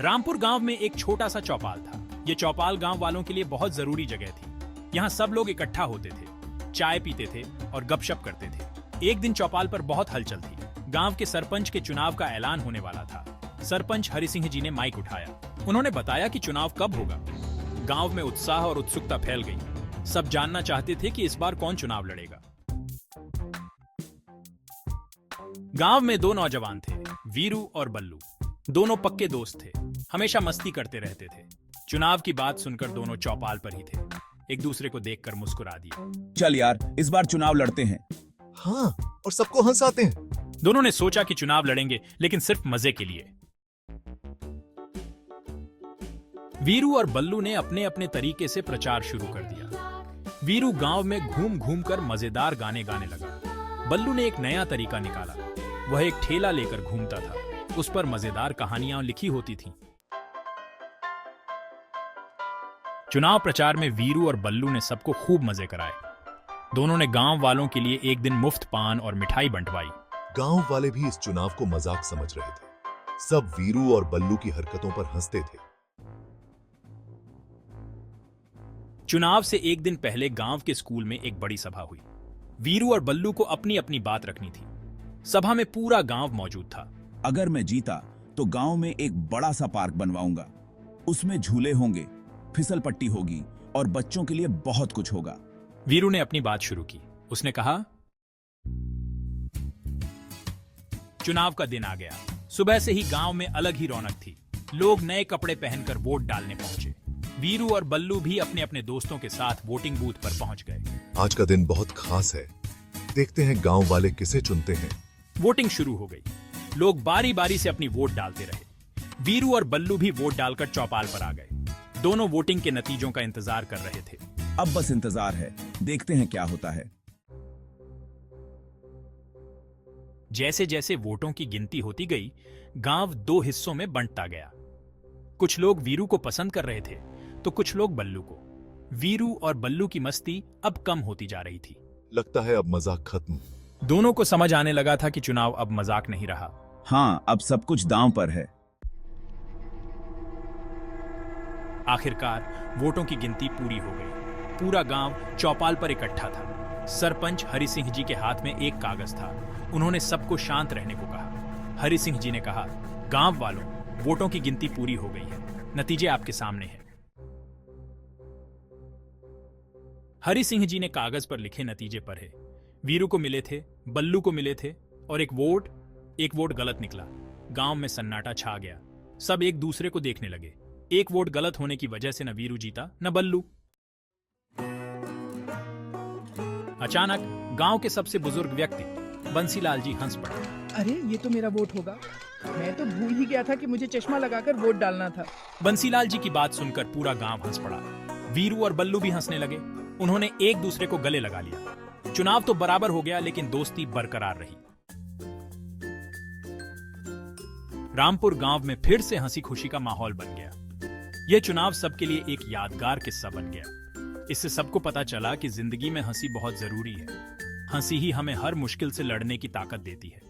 रामपुर गांव में एक छोटा सा चौपाल था। ये चौपाल गांव वालों के लिए बहुत जरूरी जगह थी। यहाँ सब लोग इकट्ठा होते थे, चाय पीते थे और गपशप करते थे। एक दिन चौपाल पर बहुत हलचल थी। गांव के सरपंच के चुनाव का ऐलान होने वाला था। सरपंच हरि सिंह जी ने माइक उठाया। उन्होंने बताया कि चुनाव कब होगा। गांव में उत्साह और उत्सुकता फैल गई। सब जानना चाहते थे कि इस बार कौन चुनाव लड़ेगा। गांव में दो नौजवान थे, वीरू और बल्लू। दोनों पक्के दोस्त थे, हमेशा मस्ती करते रहते थे। चुनाव की बात सुनकर दोनों चौपाल पर ही थे। एक दूसरे को देखकर मुस्कुरा दिया। चल यार, इस बार चुनाव लड़ते हैं। हाँ, और सबको हंसाते हैं। दोनों ने सोचा कि चुनाव लड़ेंगे, लेकिन सिर्फ मजे के लिए। वीरू और बल्लू ने अपने अपने तरीके से प्रचार शुरू कर दिया। वीरू गांव में घूम घूम कर मजेदार गाने गाने लगा। बल्लू ने एक नया तरीका निकाला। वह एक ठेला लेकर घूमता था। उस पर मजेदार कहानियां लिखी होती थीं। चुनाव प्रचार में वीरू और बल्लू ने सबको खूब मजे कराए। दोनों ने गांव वालों के लिए एक दिन मुफ्त पान और मिठाई बंटवाई। गांव वाले भी इस चुनाव को मजाक समझ रहे थे। सब वीरू और बल्लू की हरकतों पर हंसते थे। चुनाव से एक दिन पहले गांव के स्कूल में एक बड़ी सभा हुई। वीरू और बल्लू को अपनी अपनी बात रखनी थी। सभा में पूरा गांव मौजूद था। अगर मैं जीता तो गांव में एक बड़ा सा पार्क बनवाऊंगा। उसमें झूले होंगे, फिसल पट्टी होगी और बच्चों के लिए बहुत कुछ होगा। वीरू ने अपनी बात शुरू की। उसने कहा, चुनाव का दिन आ गया। सुबह से ही गांव में अलग ही रौनक थी। लोग नए कपड़े पहनकर वोट डालने पहुंचे। वीरू और बल्लू भी अपने अपने दोस्तों के साथ वोटिंग बूथ पर पहुंच गए। आज का दिन बहुत खास है। देखते हैं गांव वाले किसे चुनते हैं। वोटिंग शुरू हो गई। लोग बारी बारी से अपनी वोट डालते रहे। वीरू और बल्लू भी वोट डालकर चौपाल पर आ गए। दोनों वोटिंग के नतीजों का इंतजार कर रहे थे। अब बस इंतजार है, देखते हैं क्या होता है। जैसे जैसे वोटों की गिनती होती गई, गांव दो हिस्सों में बंटता गया। कुछ लोग वीरू को पसंद कर रहे थे तो कुछ लोग बल्लू को। वीरू और बल्लू की मस्ती अब कम होती जा रही थी। लगता है अब मजाक खत्म। दोनों को समझ आने लगा था कि चुनाव अब मजाक नहीं रहा। हाँ, अब सब कुछ दांव पर है। आखिरकार वोटों की गिनती पूरी हो गई। पूरा गांव चौपाल पर इकट्ठा था। सरपंच हरि सिंह जी के हाथ में एक कागज था। उन्होंने सबको शांत रहने को कहा। हरि सिंह जी ने कहा, गांव वालों, वोटों की गिनती पूरी हो गई है। नतीजे आपके सामने हैं। हरि सिंह जी ने कागज पर लिखे नतीजे पढ़े। वीरू को मिले थे, बल्लू को मिले थे और एक वोट गलत निकला। गांव में सन्नाटा छा गया। सब एक दूसरे को देखने लगे। एक वोट गलत होने की वजह से न वीरू जीता न बल्लू। अचानक गांव के सबसे बुजुर्ग व्यक्ति बंसीलाल जी हंस पड़े। अरे, ये तो मेरा वोट होगा। मैं तो भूल ही गया था कि मुझे चश्मा लगाकर वोट डालना था। बंसीलाल जी की बात सुनकर पूरा गांव हंस पड़ा। वीरू और बल्लू भी हंसने लगे। उन्होंने एक दूसरे को गले लगा लिया। चुनाव तो बराबर हो गया, लेकिन दोस्ती बरकरार रही। रामपुर गांव में फिर से हंसी खुशी का माहौल बन गया। यह चुनाव सबके लिए एक यादगार किस्सा बन गया। इससे सबको पता चला कि जिंदगी में हंसी बहुत जरूरी है। हंसी ही हमें हर मुश्किल से लड़ने की ताकत देती है।